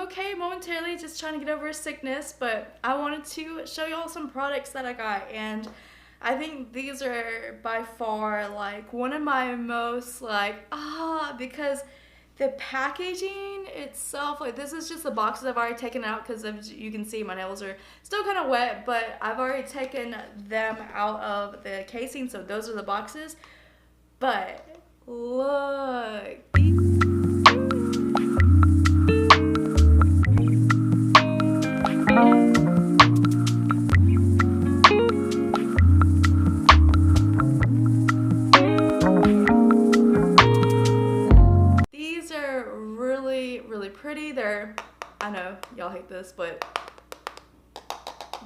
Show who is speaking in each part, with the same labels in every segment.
Speaker 1: okay momentarily, just trying to get over a sickness, but I wanted to show y'all some products that I got, and I think these are by far like one of my most like because the packaging itself, like this is just the boxes I've already taken out because as you can see my nails are still kind of wet, but I've already taken them out of the casing, so those are the boxes. But look, these are really, really pretty. They're, I know y'all hate this, but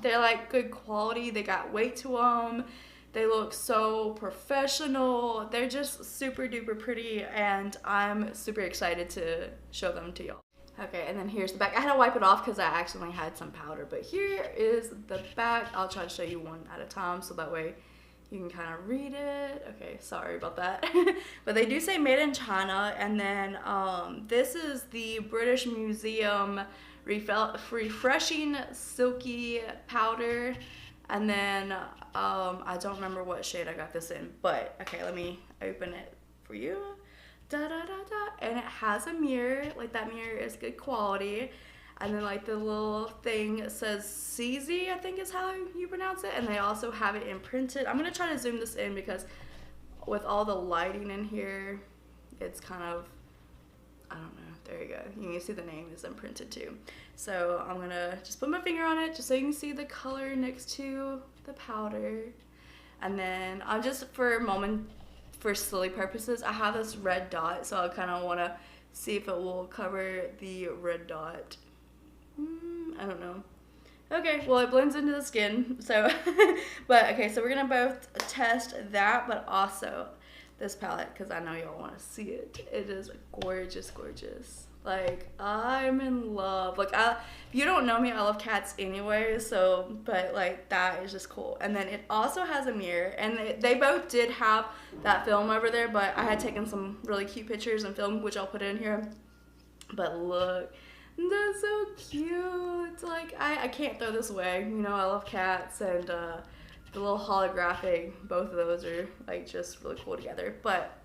Speaker 1: they're like good quality. They got weight to them. They look so professional. They're just super duper pretty, and I'm super excited to show them to y'all. Okay, and then here's the back. I had to wipe it off because I accidentally had some powder, but here is the back. I'll try to show you one at a time so that way you can kind of read it. Okay, sorry about that. But they do say made in China, and then this is the British Museum refreshing silky powder. And then I don't remember what shade I got this in, but okay, let me open it for you. Da da da da. And it has a mirror, like that mirror is good quality. And then like the little thing says ZEESEA, I think is how you pronounce it. And they also have it imprinted. I'm gonna try to zoom this in because with all the lighting in here, it's kind of, I don't know. There you go. You can see the name is imprinted too. So I'm gonna just put my finger on it just so you can see the color next to the powder. And then I'm just for silly purposes, I have this red dot, so I kind of want to see if it will cover the red dot. I don't know. Okay, well it blends into the skin, so but okay, so we're gonna both test that, but also this palette because I know y'all want to see it. It is gorgeous, gorgeous. Like I'm in love. Like if you don't know me, I love cats anyway. So, but like that is just cool. And then it also has a mirror, and they both did have that film over there. But I had taken some really cute pictures and film, which I'll put in here. But look, that's so cute. Like I can't throw this away. You know I love cats, and the little holographic, both of those are like just really cool together. But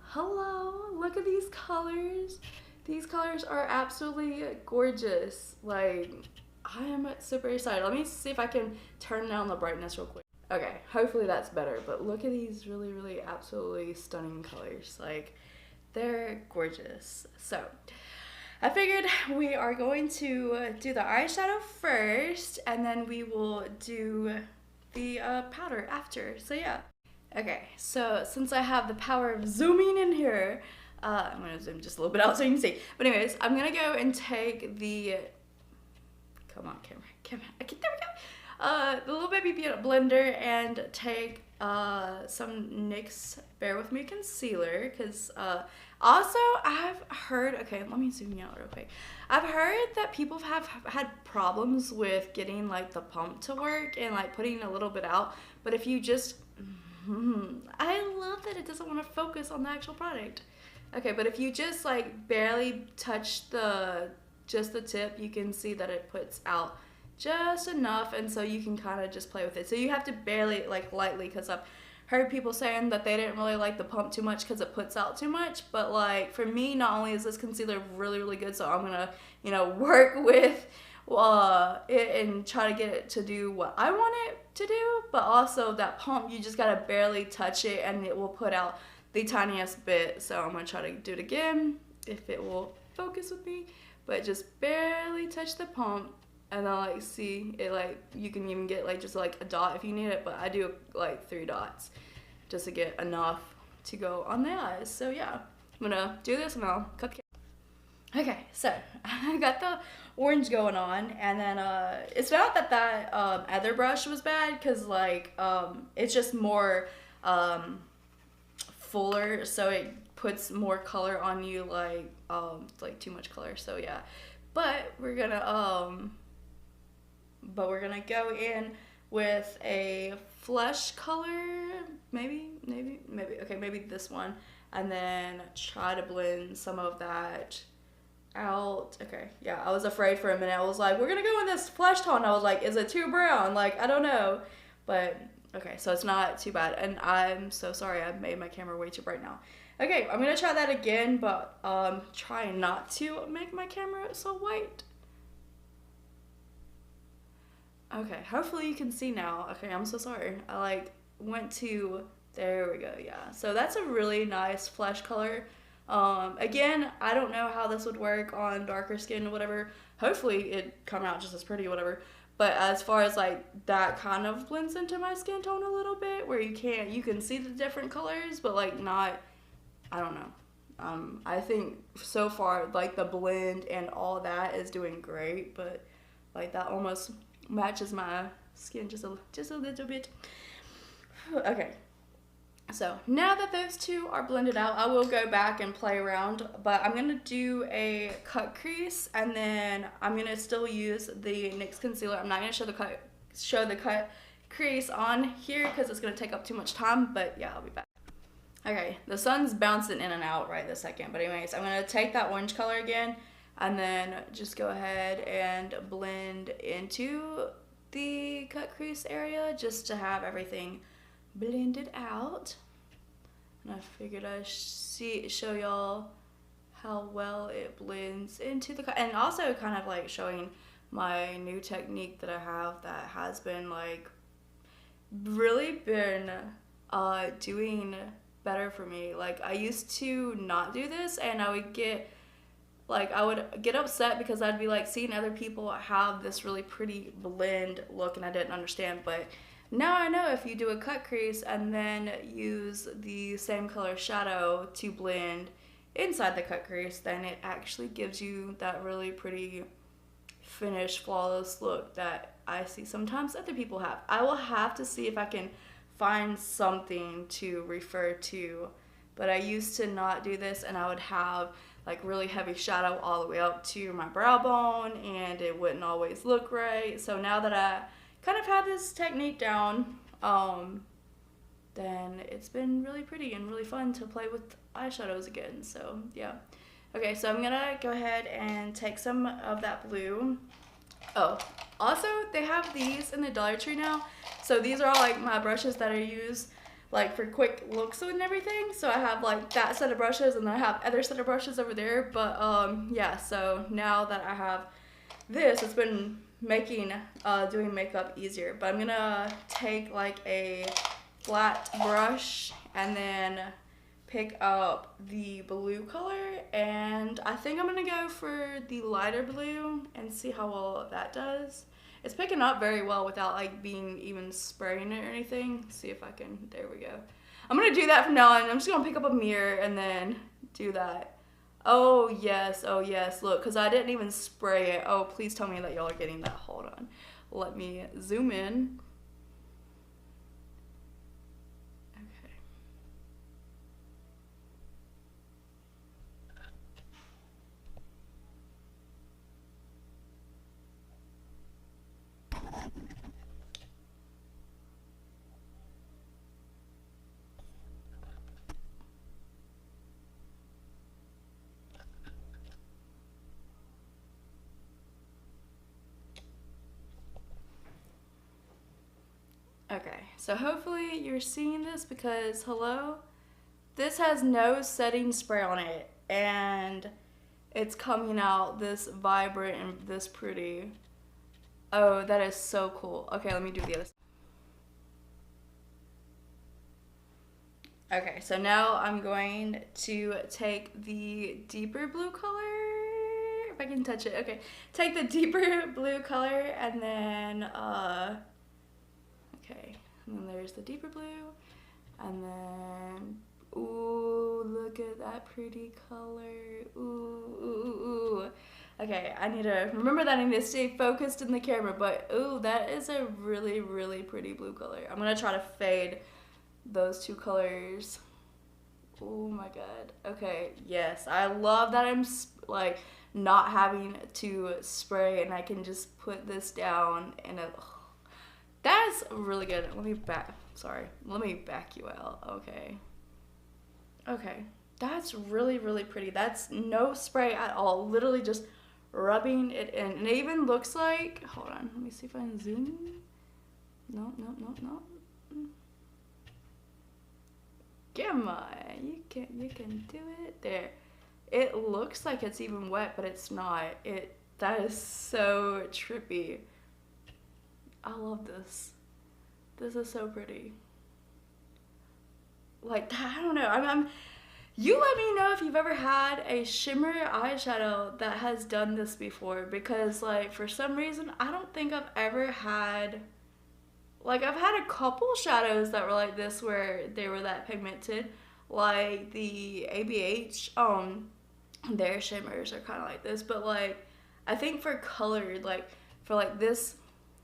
Speaker 1: hello, look at these colors. These colors are absolutely gorgeous. Like I am super excited. Let me see if I can turn down the brightness real quick. Okay, hopefully that's better. But look at these really, really absolutely stunning colors. Like they're gorgeous. So I figured we are going to do the eyeshadow first, and then we will do the powder after. So yeah. Okay, so since I have the power of zooming in here, I'm gonna zoom just a little bit out so you can see. But anyways, I'm gonna go and take the, come on camera, there we go. The little baby blender, and take some NYX Bear With Me concealer, because also I've heard, okay, let me zoom you out real quick. I've heard that people have had problems with getting like the pump to work and like putting a little bit out, but if you just, I love that it doesn't want to focus on the actual product. Okay, but if you just like barely touch just the tip, you can see that it puts out just enough, and so you can kind of just play with it. So you have to barely, like lightly, because I've heard people saying that they didn't really like the pump too much because it puts out too much. But like for me, not only is this concealer really, really good, so I'm gonna, you know, work with it and try to get it to do what I want it to do, but also that pump, you just gotta barely touch it and it will put out the tiniest bit. So I'm gonna try to do it again if it will focus with me, but just barely touch the pump, and then like see it, like you can even get like just like a dot if you need it, but I do like 3 dots just to get enough to go on the eyes. So yeah, I'm gonna do this and I'll cut the camera. Okay, so I got the orange going on, and then it's not that other brush was bad, because like it's just more fuller, so it puts more color on you, like too much color. So yeah, but we're gonna go in with a flesh color, maybe okay, maybe this one, and then try to blend some of that out. Okay, yeah, I was afraid for a minute. I was like, we're gonna go in this flesh tone. I was like, is it too brown? Like, I don't know. But, okay, so it's not too bad. And I'm so sorry, I made my camera way too bright now. Okay, I'm gonna try that again, but try not to make my camera so white. Okay, hopefully you can see now. Okay, I'm so sorry. I like went to, there we go, yeah. So that's a really nice flesh color. Again, I don't know how this would work on darker skin or whatever. Hopefully it'd come out just as pretty or whatever. But as far as like that kind of blends into my skin tone a little bit where you can see the different colors, but like not, I don't know. I think so far like the blend and all that is doing great, but like that almost matches my skin just a little bit. Okay, so now that those two are blended out, I will go back and play around, but I'm gonna do a cut crease, and then I'm gonna still use the NYX concealer. I'm not gonna show the cut crease on here because it's gonna take up too much time, but yeah, I'll be back. Okay, the sun's bouncing in and out right this second, but anyways, I'm gonna take that orange color again and then just go ahead and blend into the cut crease area just to have everything blended out. And I figured I'd show y'all how well it blends into the cut, and also kind of like showing my new technique that I have that has been like really been doing better for me. Like I used to not do this, and I would get upset because I'd be like seeing other people have this really pretty blend look and I didn't understand. But now I know if you do a cut crease and then use the same color shadow to blend inside the cut crease, then it actually gives you that really pretty finished flawless look that I see sometimes other people have. I will have to see if I can find something to refer to, but I used to not do this and I would have like really heavy shadow all the way up to my brow bone and it wouldn't always look right. So now that I kind of have this technique down, then it's been really pretty and really fun to play with eyeshadows again. So yeah. Okay, so I'm gonna go ahead and take some of that blue. Oh, also they have these in the Dollar Tree now. So these are all like my brushes that I use like for quick looks and everything. So I have like that set of brushes and then I have other set of brushes over there. But yeah, so now that I have this, it's been making doing makeup easier. But I'm gonna take like a flat brush and then pick up the blue color, and I think I'm gonna go for the lighter blue and see how well that does. It's picking up very well without like being even spraying it or anything. See if I can, there we go. I'm gonna do that from now on. I'm just gonna pick up a mirror and then do that. Oh yes, look, because I didn't even spray it. Oh, please tell me that y'all are getting that. Hold on. Let me zoom in. Okay, so hopefully you're seeing this because, hello, this has no setting spray on it and it's coming out this vibrant and this pretty. Oh, that is so cool. Okay, let me do the other side. Okay, so now I'm going to take the deeper blue color, if I can touch it. Okay, take the deeper blue color and then, okay, and then there's the deeper blue, and then, ooh, look at that pretty color, ooh. Okay, I need to remember that I need to stay focused in the camera, but ooh, that is a really, really pretty blue color. I'm gonna try to fade those two colors. Oh my god. Okay, yes, I love that I'm like not having to spray and I can just put this down and that's really good. Let me back you out. Okay, That's really, really pretty. That's no spray at all. Literally just rubbing it in. And it even looks like, hold on, let me see if I can zoom. No, no, no, no. Come on, you can do it. There. It looks like it's even wet, but it's not. That is so trippy. I love this. This is so pretty. Like, I don't know. You let me know if you've ever had a shimmer eyeshadow that has done this before, because like for some reason I don't think I've ever had, like I've had a couple shadows that were like this where they were that pigmented, like the ABH, their shimmers are kind of like this, but like I think for colored, like for like this,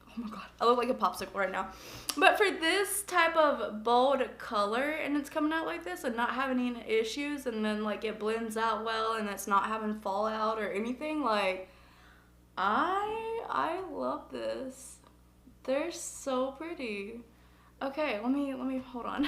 Speaker 1: oh my god, I look like a popsicle right now. But for this type of bold color and it's coming out like this and not having any issues, and then like it blends out well and it's not having fallout or anything, like I love this. They're so pretty. Okay, let me hold on.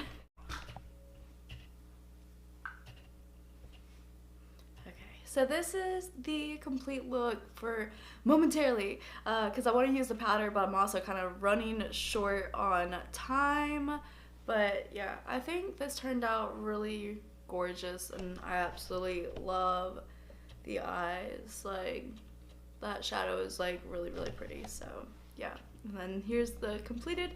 Speaker 1: So this is the complete look for momentarily, because I want to use the powder, but I'm also kind of running short on time. But yeah, I think this turned out really gorgeous, and I absolutely love the eyes. Like, that shadow is like really, really pretty. So yeah, and then here's the completed,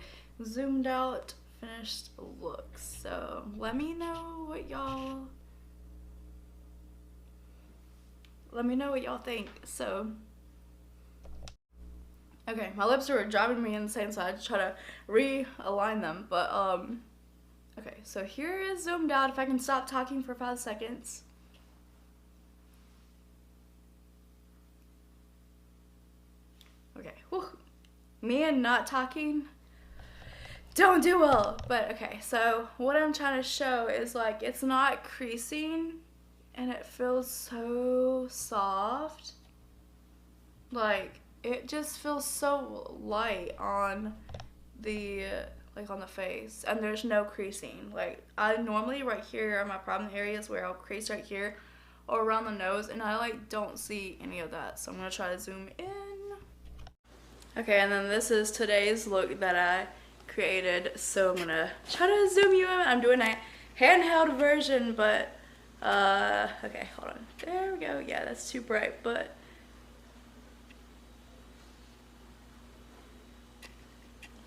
Speaker 1: zoomed out, finished look. So let me know what y'all think. So, okay, my lips are driving me insane, so I just try to realign them. But, okay, so here is zoomed out. If I can stop talking for 5 seconds. Okay, whew. Me and not talking don't do well. But, okay, so what I'm trying to show is, like, it's not creasing. And it feels so soft. Like, it just feels so light on the, like on the face. And there's no creasing. Like, I normally right here are my problem areas where I'll crease right here or around the nose. And I like don't see any of that. So I'm going to try to zoom in. Okay, and then this is today's look that I created. So I'm going to try to zoom you in. I'm doing a handheld version, but okay, hold on. There we go. Yeah, that's too bright, but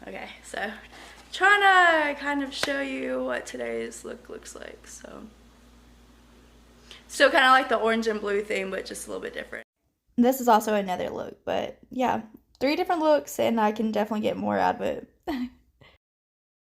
Speaker 1: okay, so trying to kind of show you what today's look looks like. So still kind of like the orange and blue theme, but just a little bit different. This is also another look, but yeah, 3 different looks, and I can definitely get more out of it.